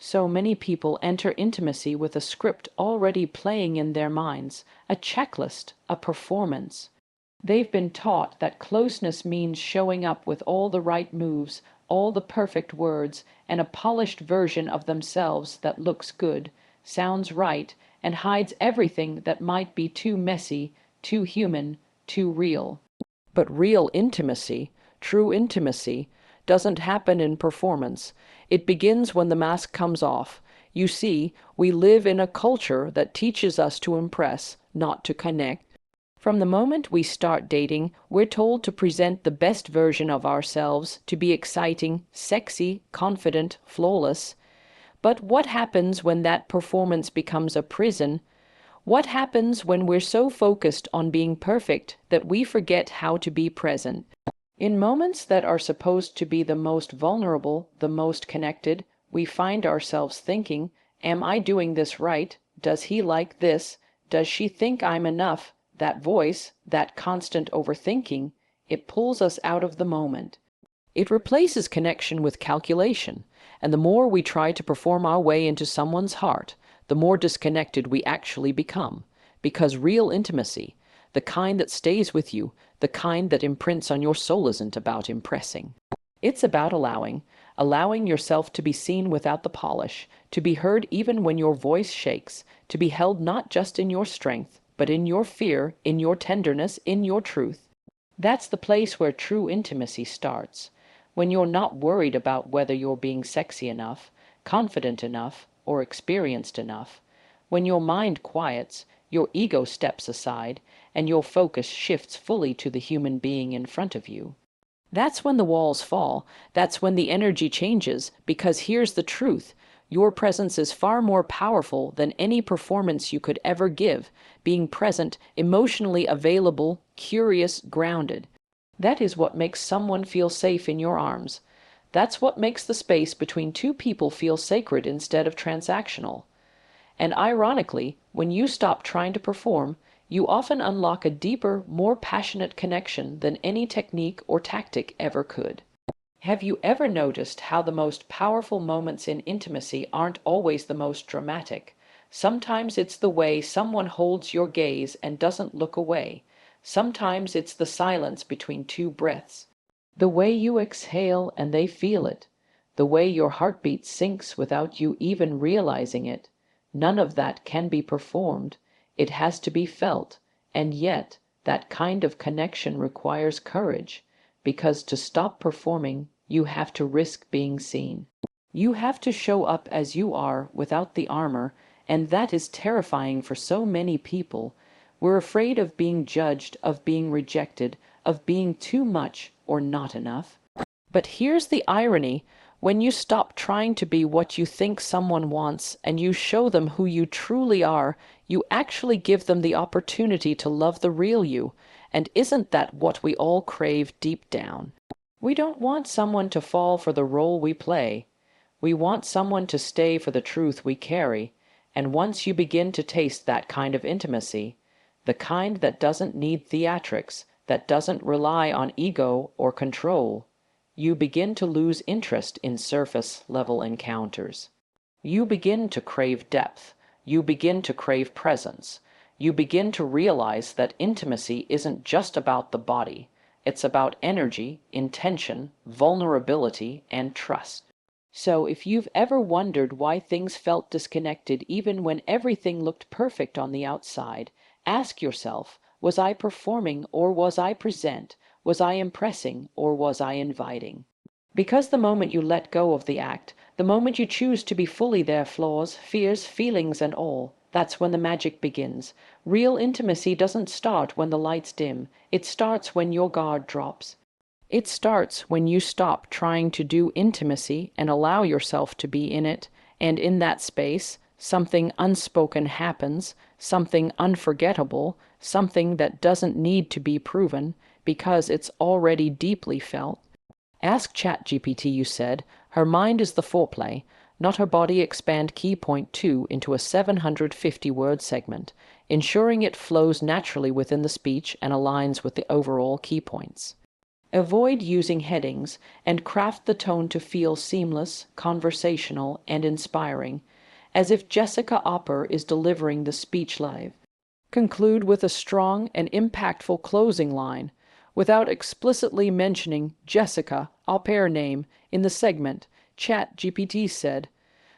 So many people enter intimacy with a script already playing in their minds, a checklist, a performance. They've been taught that closeness means showing up with all the right moves, all the perfect words, and a polished version of themselves that looks good, sounds right, and hides everything that might be too messy, too human, too real. But real intimacy, true intimacy, doesn't happen in performance. It begins when the mask comes off. You see, we live in a culture that teaches us to impress, not to connect. From the moment we start dating, we're told to present the best version of ourselves, to be exciting, sexy, confident, flawless. But what happens when that performance becomes a prison? What happens when we're so focused on being perfect that we forget how to be present? In moments that are supposed to be the most vulnerable, the most connected, we find ourselves thinking, am I doing this right? Does he like this? Does she think I'm enough? That voice, that constant overthinking, it pulls us out of the moment. It replaces connection with calculation, and the more we try to perform our way into someone's heart, the more disconnected we actually become. Because real intimacy, the kind that stays with you, the kind that imprints on your soul, isn't about impressing. It's about allowing yourself to be seen without the polish, to be heard even when your voice shakes, to be held not just in your strength, but in your fear, in your tenderness, in your truth. That's the place where true intimacy starts. When you're not worried about whether you're being sexy enough, confident enough, or experienced enough. When your mind quiets, your ego steps aside, and your focus shifts fully to the human being in front of you. That's when the walls fall. That's when the energy changes, because here's the truth. Your presence is far more powerful than any performance you could ever give, being present, emotionally available, curious, grounded. That is what makes someone feel safe in your arms. That's what makes the space between two people feel sacred instead of transactional. And ironically, when you stop trying to perform, you often unlock a deeper, more passionate connection than any technique or tactic ever could. Have you ever noticed how the most powerful moments in intimacy aren't always the most dramatic? Sometimes it's the way someone holds your gaze and doesn't look away. Sometimes it's the silence between two breaths. The way you exhale and they feel it. The way your heartbeat sinks without you even realizing it. None of that can be performed. It has to be felt. And yet, that kind of connection requires courage, because to stop performing, you have to risk being seen. You have to show up as you are without the armor, and that is terrifying for so many people. We're afraid of being judged, of being rejected, of being too much or not enough. But here's the irony. When you stop trying to be what you think someone wants and you show them who you truly are, you actually give them the opportunity to love the real you. And isn't that what we all crave deep down? We don't want someone to fall for the role we play. We want someone to stay for the truth we carry. And once you begin to taste that kind of intimacy, the kind that doesn't need theatrics, that doesn't rely on ego or control, you begin to lose interest in surface-level encounters. You begin to crave depth. You begin to crave presence. You begin to realize that intimacy isn't just about the body. It's about energy, intention, vulnerability, and trust. So if you've ever wondered why things felt disconnected even when everything looked perfect on the outside, ask yourself, was I performing or was I present? Was I impressing or was I inviting? Because the moment you let go of the act, the moment you choose to be fully their flaws, fears, feelings, and all, that's when the magic begins. Real intimacy doesn't start when the lights dim. It starts when your guard drops. It starts when you stop trying to do intimacy and allow yourself to be in it, and in that space, something unspoken happens, something unforgettable, something that doesn't need to be proven, because it's already deeply felt. Ask ChatGPT, you said. Her mind is the foreplay, not her body. Expand key point 2 into a 750-word segment, ensuring it flows naturally within the speech and aligns with the overall key points. Avoid using headings and craft the tone to feel seamless, conversational, and inspiring, as if Jessica Opper is delivering the speech live. Conclude with a strong and impactful closing line without explicitly mentioning Jessica Opper name in the segment. ChatGPT said,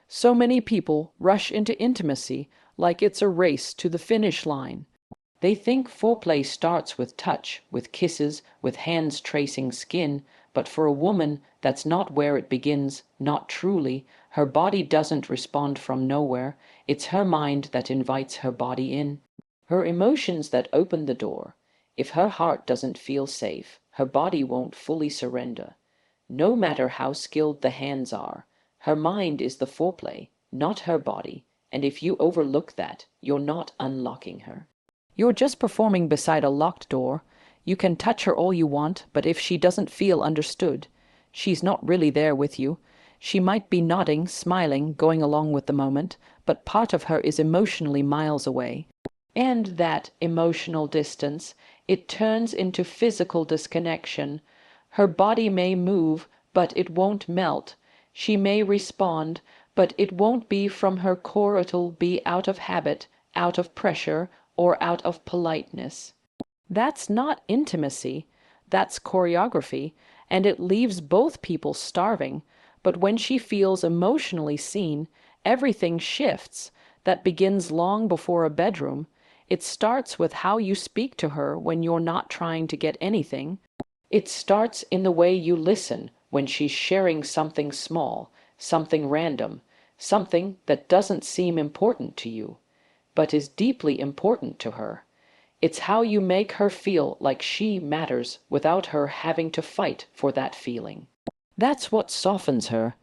"So many people rush into intimacy like it's a race to the finish line. They think foreplay starts with touch, with kisses, with hands tracing skin, but for a woman, that's not where it begins, not truly. Her body doesn't respond from nowhere. It's her mind that invites her body in. Her emotions that open the door. If her heart doesn't feel safe, her body won't fully surrender. No matter how skilled the hands are, her mind is the foreplay, not her body, and if you overlook that, you're not unlocking her. You're just performing beside a locked door. You can touch her all you want, but if she doesn't feel understood, she's not really there with you. She might be nodding, smiling, going along with the moment, but part of her is emotionally miles away. And that emotional distance, it turns into physical disconnection. Her body may move, but it won't melt. She may respond, but it won't be from her core. It'll be out of habit, out of pressure, or out of politeness. That's not intimacy, that's choreography, and it leaves both people starving. But when she feels emotionally seen, everything shifts. That begins long before a bedroom. It starts with how you speak to her when you're not trying to get anything. It starts in the way you listen when she's sharing something small, something random, something that doesn't seem important to you, but is deeply important to her. It's how you make her feel like she matters without her having to fight for that feeling. That's what softens her.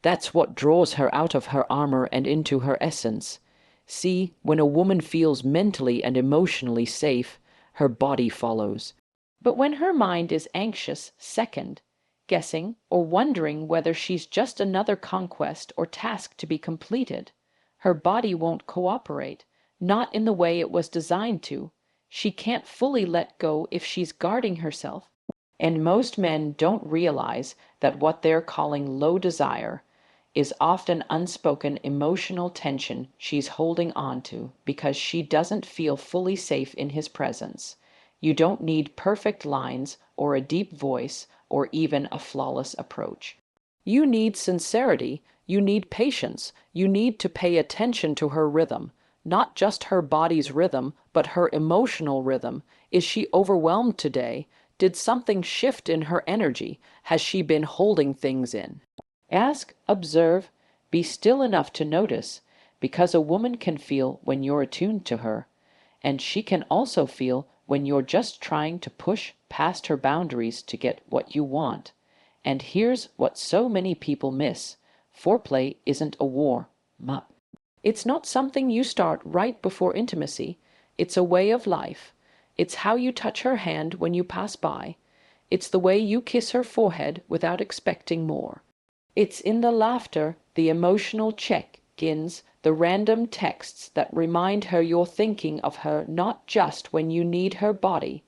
That's what draws her out of her armor and into her essence. See, when a woman feels mentally and emotionally safe, her body follows. But when her mind is anxious, second, guessing or wondering whether she's just another conquest or task to be completed, her body won't cooperate, not in the way it was designed to. She can't fully let go if she's guarding herself. And most men don't realize that what they're calling low desire is often unspoken emotional tension she's holding on to because she doesn't feel fully safe in his presence. You don't need perfect lines or a deep voice or even a flawless approach. You need sincerity, you need patience, you need to pay attention to her rhythm, not just her body's rhythm, but her emotional rhythm. Is she overwhelmed today? Did something shift in her energy? Has she been holding things in? Ask, observe, be still enough to notice, because a woman can feel when you're attuned to her, and she can also feel when you're just trying to push past her boundaries to get what you want. And here's what so many people miss. Foreplay isn't a warm-up. It's not something you start right before intimacy. It's a way of life. It's how you touch her hand when you pass by. It's the way you kiss her forehead without expecting more. It's in the laughter, the emotional check-ins, the random texts that remind her you're thinking of her not just when you need her body,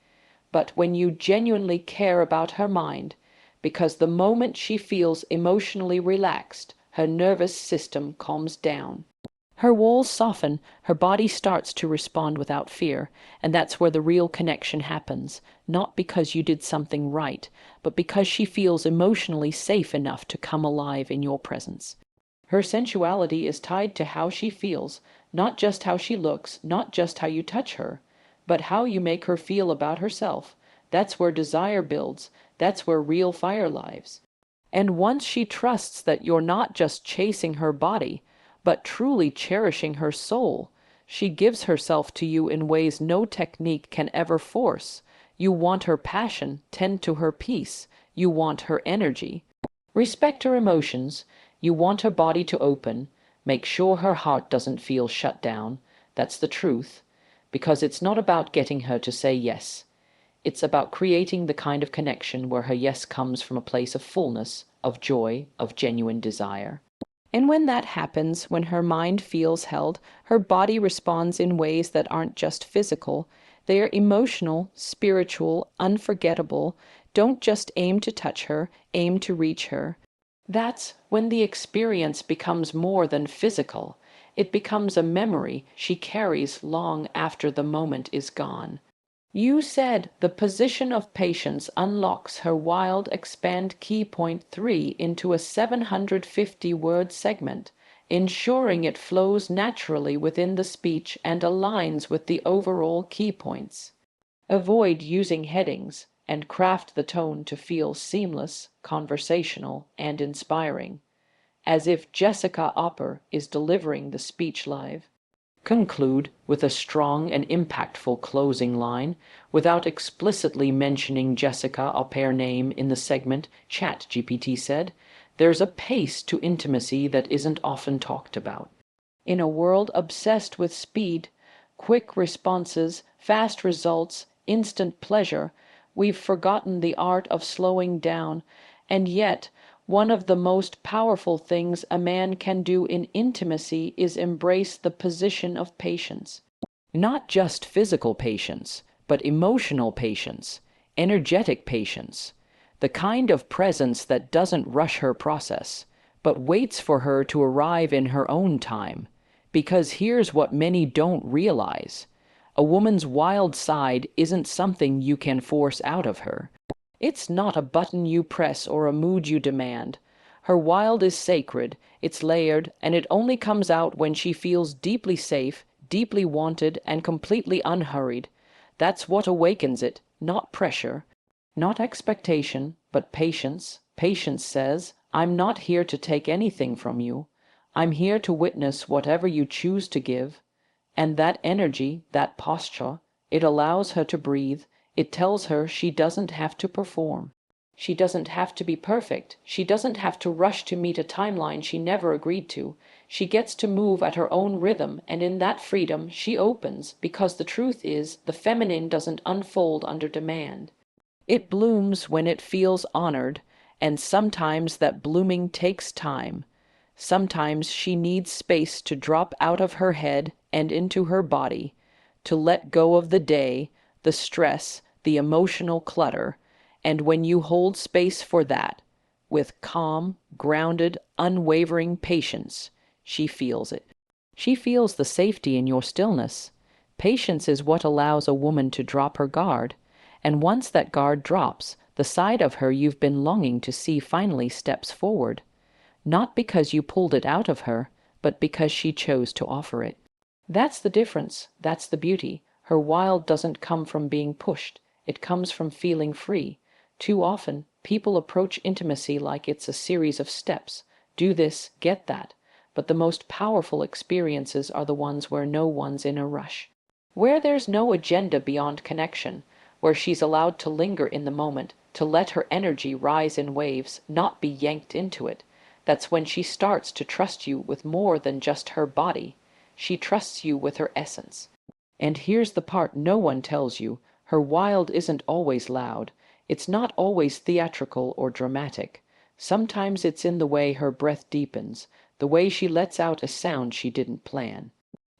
but when you genuinely care about her mind, because the moment she feels emotionally relaxed, her nervous system calms down. Her walls soften, her body starts to respond without fear, and that's where the real connection happens, not because you did something right, but because she feels emotionally safe enough to come alive in your presence. Her sensuality is tied to how she feels, not just how she looks, not just how you touch her, but how you make her feel about herself. That's where desire builds, that's where real fire lives. And once she trusts that you're not just chasing her body, but truly cherishing her soul, she gives herself to you in ways no technique can ever force. You want her passion, tend to her peace. You want her energy. Respect her emotions. You want her body to open. Make sure her heart doesn't feel shut down. That's the truth. Because it's not about getting her to say yes. It's about creating the kind of connection where her yes comes from a place of fullness, of joy, of genuine desire. And when that happens, when her mind feels held, her body responds in ways that aren't just physical. They are emotional, spiritual, unforgettable. Don't just aim to touch her, aim to reach her. That's when the experience becomes more than physical. It becomes a memory she carries long after the moment is gone. You said the position of patience unlocks her wild expand key point 3 into a 750-word segment, ensuring it flows naturally within the speech and aligns with the overall key points. Avoid using headings and craft the tone to feel seamless, conversational, and inspiring, as if Jessica Opper is delivering the speech live. Conclude with a strong and impactful closing line without explicitly mentioning Jessica Opper's name in the segment, ChatGPT said. There's a pace to intimacy that isn't often talked about. In a world obsessed with speed, quick responses, fast results, instant pleasure, we've forgotten the art of slowing down, and yet one of the most powerful things a man can do in intimacy is embrace the position of patience. Not just physical patience, but emotional patience, energetic patience, the kind of presence that doesn't rush her process, but waits for her to arrive in her own time. Because here's what many don't realize. A woman's wild side isn't something you can force out of her. It's not a button you press or a mood you demand. Her wild is sacred, it's layered, and it only comes out when she feels deeply safe, deeply wanted, and completely unhurried. That's what awakens it, not pressure, not expectation, but patience. Patience says, I'm not here to take anything from you. I'm here to witness whatever you choose to give. And that energy, that posture, it allows her to breathe. It tells her she doesn't have to perform. She doesn't have to be perfect. She doesn't have to rush to meet a timeline she never agreed to. She gets to move at her own rhythm, and in that freedom she opens, because the truth is, the feminine doesn't unfold under demand. It blooms when it feels honored, and sometimes that blooming takes time. Sometimes she needs space to drop out of her head and into her body, to let go of the day, the stress, the emotional clutter, and when you hold space for that, with calm, grounded, unwavering patience, she feels it. She feels the safety in your stillness. Patience is what allows a woman to drop her guard, and once that guard drops, the side of her you've been longing to see finally steps forward. Not because you pulled it out of her, but because she chose to offer it. That's the difference. That's the beauty. Her wild doesn't come from being pushed. It comes from feeling free. Too often, people approach intimacy like it's a series of steps. Do this, get that. But the most powerful experiences are the ones where no one's in a rush, where there's no agenda beyond connection, where she's allowed to linger in the moment, to let her energy rise in waves, not be yanked into it. That's when she starts to trust you with more than just her body. She trusts you with her essence. And here's the part no one tells you. Her wild isn't always loud. It's not always theatrical or dramatic. Sometimes it's in the way her breath deepens, the way she lets out a sound she didn't plan,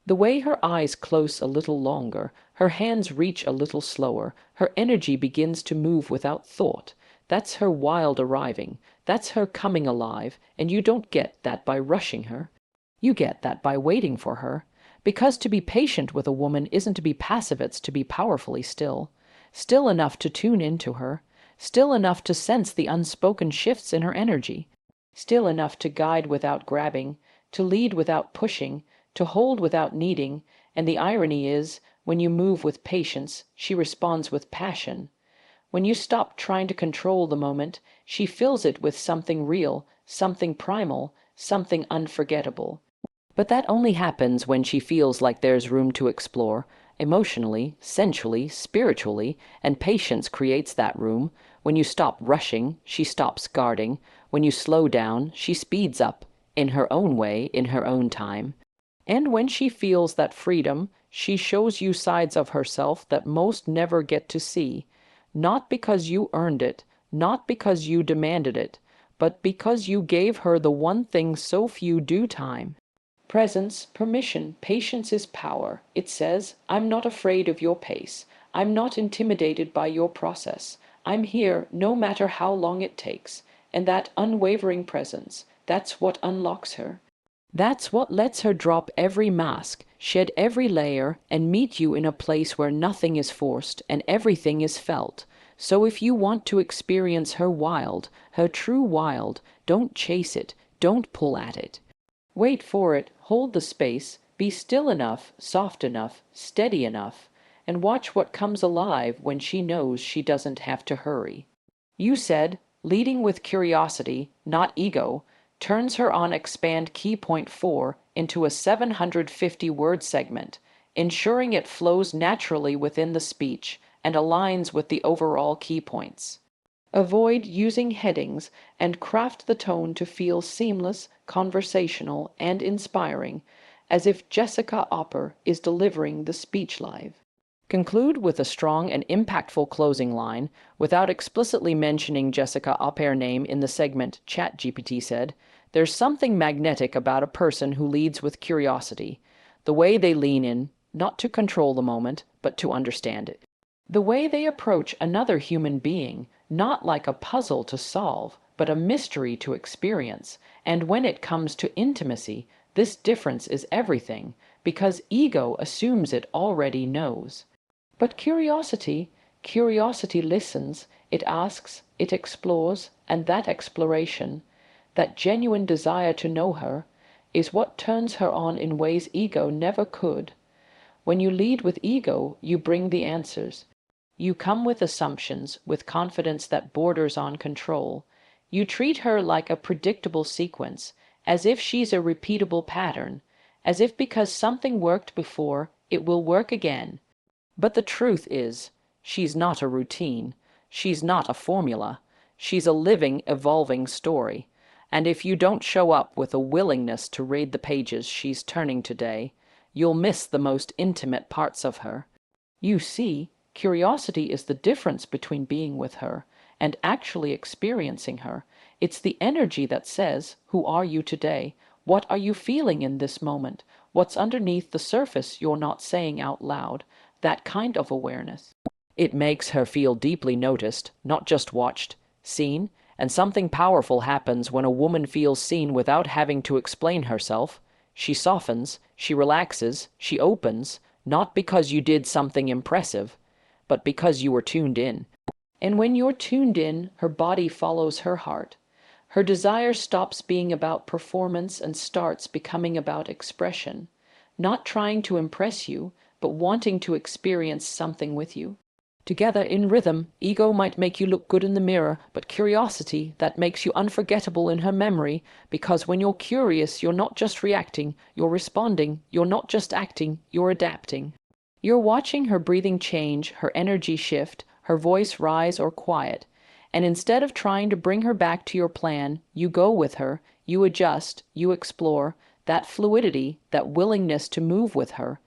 the way her eyes close a little longer, her hands reach a little slower, her energy begins to move without thought. That's her wild arriving. That's her coming alive, and you don't get that by rushing her. You get that by waiting for her. Because to be patient with a woman isn't to be passive, it's to be powerfully still. Still enough to tune into her. Still enough to sense the unspoken shifts in her energy. Still enough to guide without grabbing, to lead without pushing, to hold without needing. And the irony is, when you move with patience, she responds with passion. When you stop trying to control the moment, she fills it with something real, something primal, something unforgettable. But that only happens when she feels like there's room to explore, emotionally, sensually, spiritually, and patience creates that room. When you stop rushing, she stops guarding. When you slow down, she speeds up, in her own way, in her own time. And when she feels that freedom, she shows you sides of herself that most never get to see. Not because you earned it, not because you demanded it, but because you gave her the one thing so few do: time. Presence, permission, patience is power. It says, I'm not afraid of your pace. I'm not intimidated by your process. I'm here no matter how long it takes. And that unwavering presence, that's what unlocks her. That's what lets her drop every mask, shed every layer, and meet you in a place where nothing is forced and everything is felt. So if you want to experience her wild, her true wild, don't chase it, don't pull at it. Wait for it, hold the space, be still enough, soft enough, steady enough, and watch what comes alive when she knows she doesn't have to hurry. You said, leading with curiosity, not ego, turns her on expand key point 4 into a 750-word segment, ensuring it flows naturally within the speech and aligns with the overall key points. Avoid using headings and craft the tone to feel seamless, conversational, and inspiring, as if Jessica Opper is delivering the speech live. Conclude with a strong and impactful closing line without explicitly mentioning Jessica Opper's name in the segment, ChatGPT said. There's something magnetic about a person who leads with curiosity, the way they lean in, not to control the moment, but to understand it. The way they approach another human being, not like a puzzle to solve, but a mystery to experience. And when it comes to intimacy, this difference is everything, because ego assumes it already knows. But curiosity listens, it asks, it explores, and that exploration, that genuine desire to know her, is what turns her on in ways ego never could. When you lead with ego, you bring the answers. You come with assumptions, with confidence that borders on control. You treat her like a predictable sequence, as if she's a repeatable pattern, as if because something worked before, it will work again. But the truth is, she's not a routine. She's not a formula. She's a living, evolving story. And if you don't show up with a willingness to read the pages she's turning today, you'll miss the most intimate parts of her. You see, curiosity is the difference between being with her and actually experiencing her. It's the energy that says, who are you today? What are you feeling in this moment? What's underneath the surface you're not saying out loud? That kind of awareness. It makes her feel deeply noticed, not just watched, seen, and something powerful happens when a woman feels seen without having to explain herself. She softens, she relaxes, she opens, not because you did something impressive, but because you were tuned in. And when you're tuned in, her body follows her heart. Her desire stops being about performance and starts becoming about expression, not trying to impress you, but wanting to experience something with you. Together in rhythm, ego might make you look good in the mirror, but curiosity, that makes you unforgettable in her memory, because when you're curious, you're not just reacting, you're responding, you're not just acting, you're adapting. You're watching her breathing change, her energy shift, her voice rise or quiet, and instead of trying to bring her back to your plan, you go with her, you adjust, you explore, that fluidity, that willingness to move with her.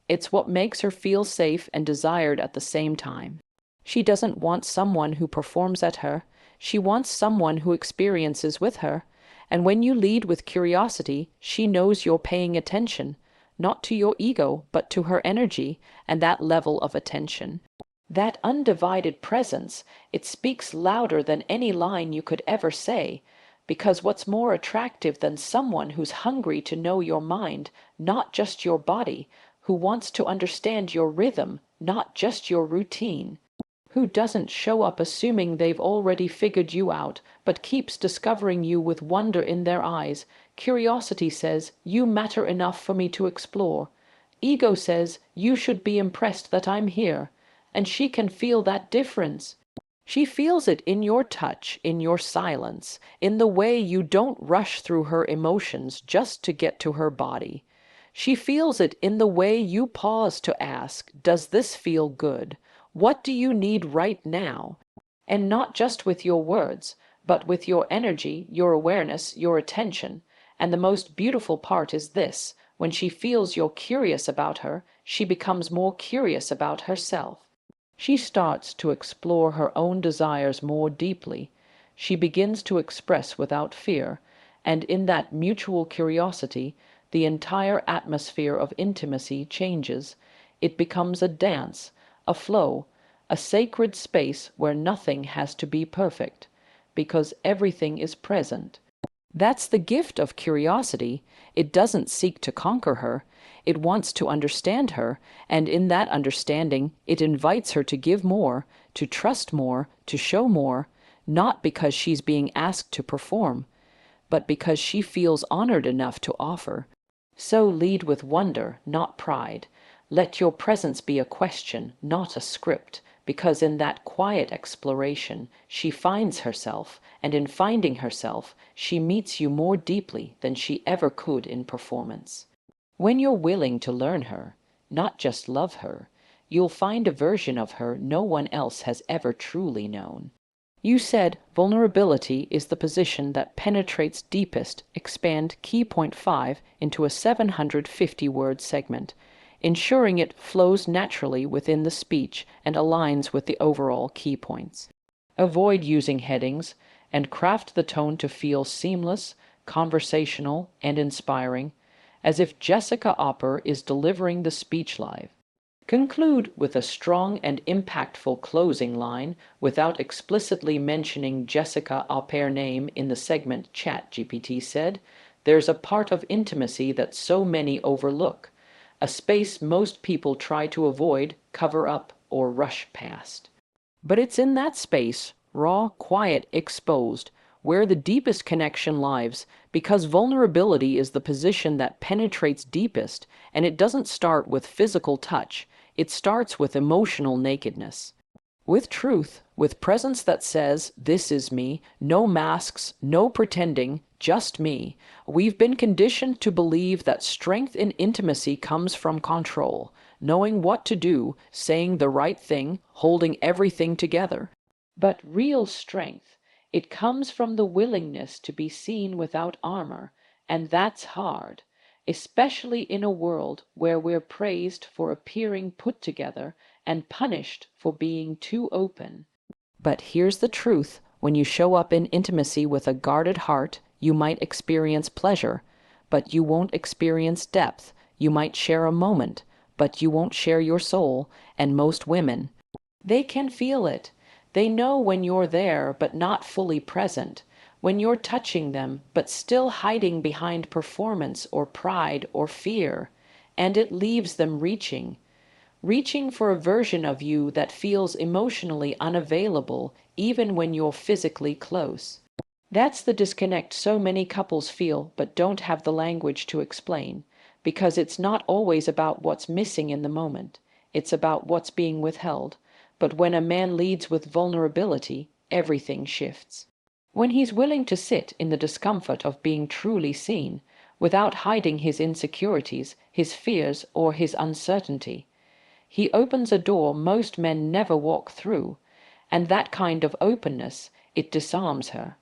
It's what makes her feel safe and desired at the same time. She doesn't want someone who performs at her. She wants someone who experiences with her. And when you lead with curiosity, she knows you're paying attention, not to your ego, but to her energy and that level of attention. That undivided presence, it speaks louder than any line you could ever say, because what's more attractive than someone who's hungry to know your mind, not just your body, who wants to understand your rhythm, not just your routine, who doesn't show up assuming they've already figured you out, but keeps discovering you with wonder in their eyes. Curiosity says, you matter enough for me to explore. Ego says, you should be impressed that I'm here. And she can feel that difference. She feels it in your touch, in your silence, in the way you don't rush through her emotions just to get to her body. She feels it in the way you pause to ask, does this feel good? What do you need right now? And not just with your words, but with your energy, your awareness, your attention. And the most beautiful part is this: when she feels you're curious about her, she becomes more curious about herself. She starts to explore her own desires more deeply. She begins to express without fear, and in that mutual curiosity, the entire atmosphere of intimacy changes. It becomes a dance, a flow, a sacred space where nothing has to be perfect, because everything is present. That's the gift of curiosity. It doesn't seek to conquer her, it wants to understand her, and in that understanding, it invites her to give more, to trust more, to show more, not because she's being asked to perform, but because she feels honored enough to offer. So lead with wonder, not pride. Let your presence be a question, not a script, because in that quiet exploration, she finds herself, and in finding herself, she meets you more deeply than she ever could in performance. When you're willing to learn her, not just love her, you'll find a version of her no one else has ever truly known. You said vulnerability is the position that penetrates deepest. Expand key point 5 into a 750-word segment, ensuring it flows naturally within the speech and aligns with the overall key points. Avoid using headings and craft the tone to feel seamless, conversational, and inspiring, as if Jessica Opper is delivering the speech live. Conclude with a strong and impactful closing line without explicitly mentioning Jessica Opper's name in the segment. ChatGPT said, "There's a part of intimacy that so many overlook, a space most people try to avoid, cover up, or rush past. But it's in that space, raw, quiet, exposed, where the deepest connection lies, because vulnerability is the position that penetrates deepest, and it doesn't start with physical touch, it starts with emotional nakedness. With truth, with presence that says, 'This is me,' no masks, no pretending, just me. We've been conditioned to believe that strength in intimacy comes from control, knowing what to do, saying the right thing, holding everything together. But real strength, it comes from the willingness to be seen without armor, and that's hard, especially in a world where we're praised for appearing put together and punished for being too open. But here's the truth. When you show up in intimacy with a guarded heart, you might experience pleasure, but you won't experience depth. You might share a moment, but you won't share your soul. And most women, they can feel it. They know when you're there, but not fully present. When you're touching them, but still hiding behind performance or pride or fear. And it leaves them reaching for a version of you that feels emotionally unavailable even when you're physically close. That's the disconnect so many couples feel but don't have the language to explain, because it's not always about what's missing in the moment. It's about what's being withheld. But when a man leads with vulnerability, everything shifts. When he's willing to sit in the discomfort of being truly seen, without hiding his insecurities, his fears, or his uncertainty, he opens a door most men never walk through, and that kind of openness, it disarms her.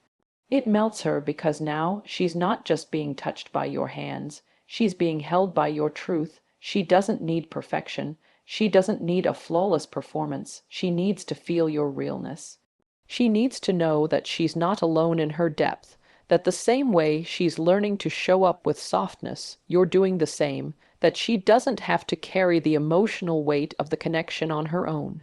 It melts her because now she's not just being touched by your hands, she's being held by your truth. She doesn't need perfection. She doesn't need a flawless performance. She needs to feel your realness. She needs to know that she's not alone in her depth, that the same way she's learning to show up with softness, you're doing the same, that she doesn't have to carry the emotional weight of the connection on her own.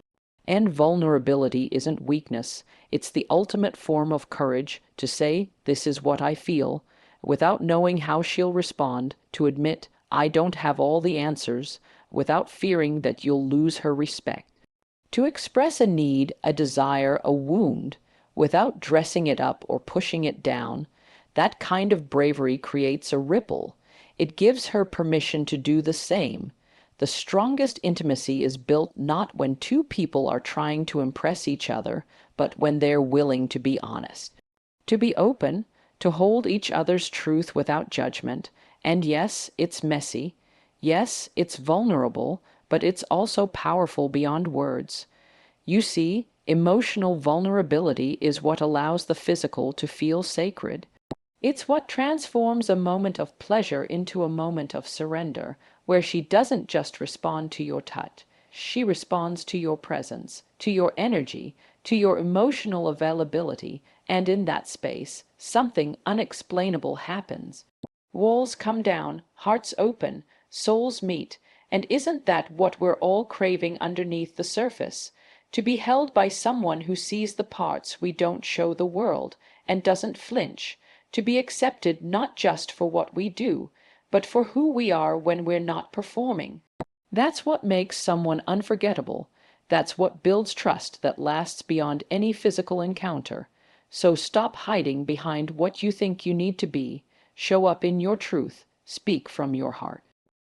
And vulnerability isn't weakness. It's the ultimate form of courage to say, "This is what I feel," without knowing how she'll respond, to admit, "I don't have all the answers," without fearing that you'll lose her respect. To express a need, a desire, a wound, without dressing it up or pushing it down, that kind of bravery creates a ripple. It gives her permission to do the same. The strongest intimacy is built not when two people are trying to impress each other, but when they're willing to be honest, to be open, to hold each other's truth without judgment. And yes, it's messy. Yes, it's vulnerable, but it's also powerful beyond words. You see, emotional vulnerability is what allows the physical to feel sacred. It's what transforms a moment of pleasure into a moment of surrender, where she doesn't just respond to your touch. She responds to your presence, to your energy, to your emotional availability, and in that space, something unexplainable happens. Walls come down, hearts open, souls meet, and isn't that what we're all craving underneath the surface? to be held by someone who sees the parts we don't show the world and doesn't flinch, to be accepted not just for what we do, but for who we are when we're not performing. That's what makes someone unforgettable. That's what builds trust that lasts beyond any physical encounter. So stop hiding behind what you think you need to be. Show up in your truth. Speak from your heart.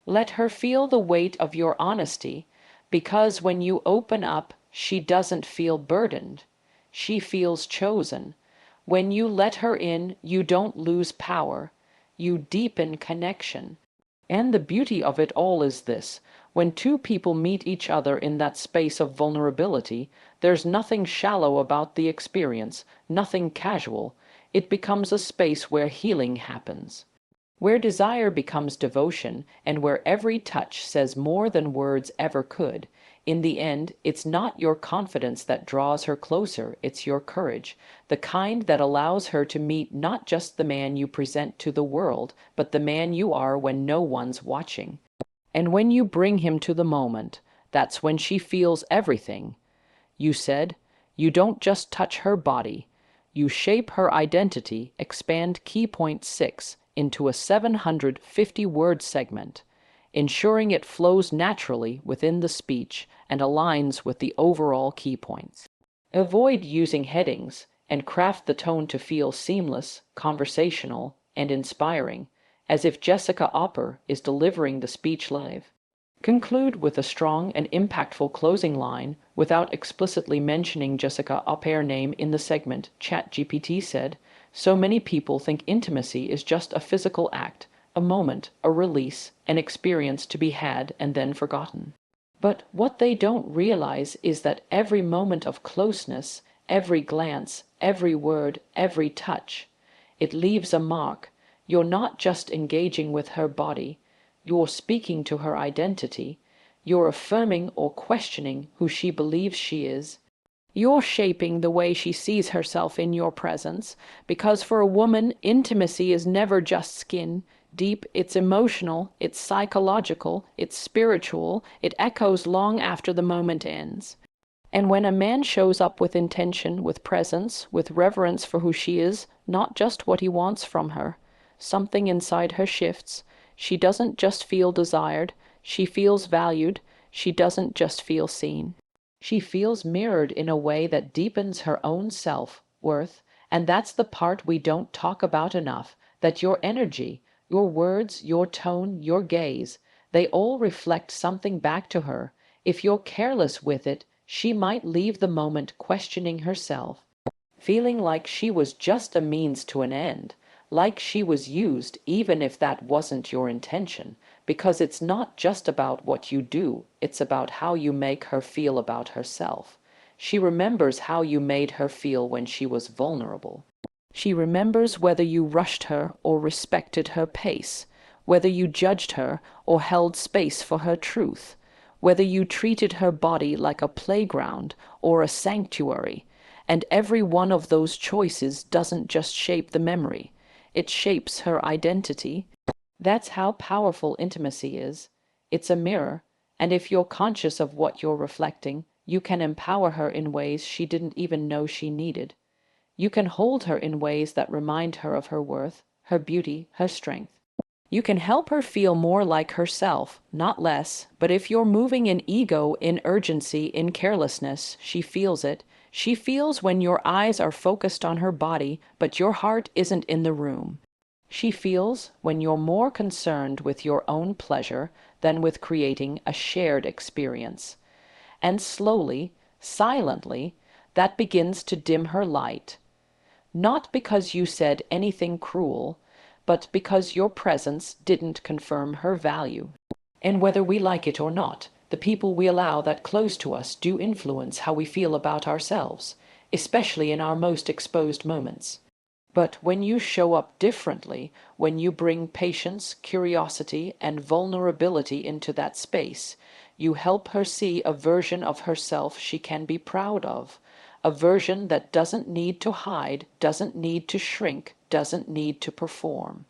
Let her feel the weight of your honesty, because when you open up, she doesn't feel burdened. She feels chosen. When you let her in, you don't lose power. You deepen connection. And the beauty of it all is this: when two people meet each other in that space of vulnerability, there's nothing shallow about the experience, nothing casual. It becomes a space where healing happens, where desire becomes devotion, and where every touch says more than words ever could. In the end, it's not your confidence that draws her closer, it's your courage, the kind that allows her to meet not just the man you present to the world, but the man you are when no one's watching. And when you bring him to the moment, that's when she feels everything. You said, you don't just touch her body, you shape her identity. Expand key point 6 into a 750-word segment, ensuring it flows naturally within the speech and aligns with the overall key points. Avoid using headings, and craft the tone to feel seamless, conversational, and inspiring, as if Jessica Opper is delivering the speech live. Conclude with a strong and impactful closing line without explicitly mentioning Jessica Opper's name in the segment. ChatGPT said, "So many people think intimacy is just a physical act, a moment, a release, an experience to be had and then forgotten. But what they don't realize is that every moment of closeness, every glance, every word, every touch, it leaves a mark. You're not just engaging with her body, you're speaking to her identity, you're affirming or questioning who she believes she is. You're shaping the way she sees herself in your presence, because for a woman, intimacy is never just skin deep, it's emotional, it's psychological, it's spiritual, it echoes long after the moment ends. And when a man shows up with intention, with presence, with reverence for who she is, not just what he wants from her, something inside her shifts. She doesn't just feel desired, she feels valued. She doesn't just feel seen. She feels mirrored in a way that deepens her own self-worth, and that's the part we don't talk about enough, that your energy, your words, your tone, your gaze, they all reflect something back to her. If you're careless with it, she might leave the moment questioning herself, feeling like she was just a means to an end, like she was used even if that wasn't your intention, because it's not just about what you do, it's about how you make her feel about herself. She remembers how you made her feel when she was vulnerable. She remembers whether you rushed her or respected her pace, whether you judged her or held space for her truth, whether you treated her body like a playground or a sanctuary. And every one of those choices doesn't just shape the memory, it shapes her identity. That's how powerful intimacy is. It's a mirror, and if you're conscious of what you're reflecting, you can empower her in ways she didn't even know she needed. You can hold her in ways that remind her of her worth, her beauty, her strength. You can help her feel more like herself, not less. But if you're moving in ego, in urgency, in carelessness, she feels it. She feels when your eyes are focused on her body, but your heart isn't in the room. She feels when you're more concerned with your own pleasure than with creating a shared experience. And slowly, silently, that begins to dim her light. Not because you said anything cruel, but because your presence didn't confirm her value. And whether we like it or not, the people we allow that close to us do influence how we feel about ourselves, especially in our most exposed moments. But when you show up differently, when you bring patience, curiosity, and vulnerability into that space, you help her see a version of herself she can be proud of, a version that doesn't need to hide, doesn't need to shrink, doesn't need to perform.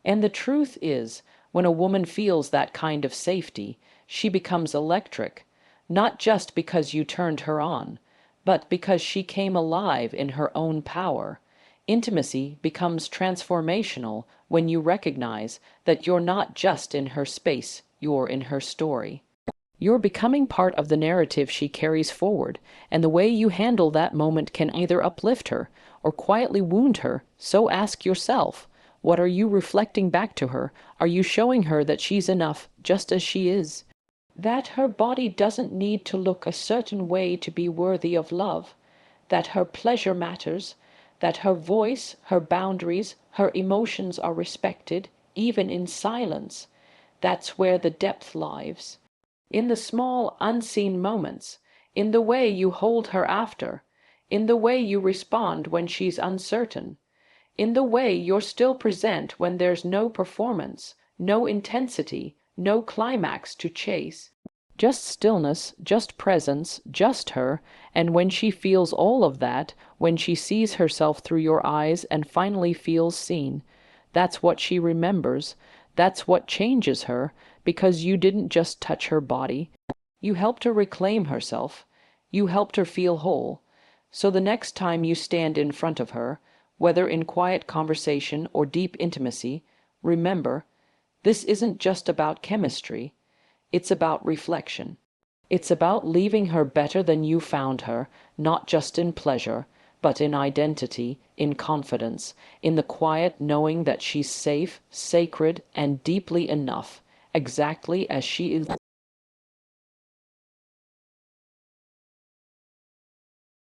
And the truth is, when a woman feels that kind of safety, she becomes electric, Not just because you turned her on, but because she came alive in her own power. Intimacy becomes transformational when you recognize that you're not just in her space, you're in her story. You're becoming part of the narrative she carries forward, and the way you handle that moment can either uplift her or quietly wound her. So ask yourself, what are you reflecting back to her? Are you showing her that she's enough just as she is? That her body doesn't need to look a certain way to be worthy of love, that her pleasure matters, that her voice, her boundaries, her emotions are respected, even in silence. That's where the depth lies. In the small, unseen moments, in the way you hold her after, in the way you respond when she's uncertain, in the way you're still present when there's no performance, no intensity, no climax to chase. Just stillness, just presence, just her, and when she feels all of that, when she sees herself through your eyes and finally feels seen, that's what she remembers. That's what changes her, because you didn't just touch her body. You helped her reclaim herself. You helped her feel whole. So the next time you stand in front of her, whether in quiet conversation or deep intimacy, remember, this isn't just about chemistry. It's about reflection. It's about leaving her better than you found her, not just in pleasure, but in identity, in confidence, in the quiet knowing that she's safe, sacred, and deeply enough, exactly as she is.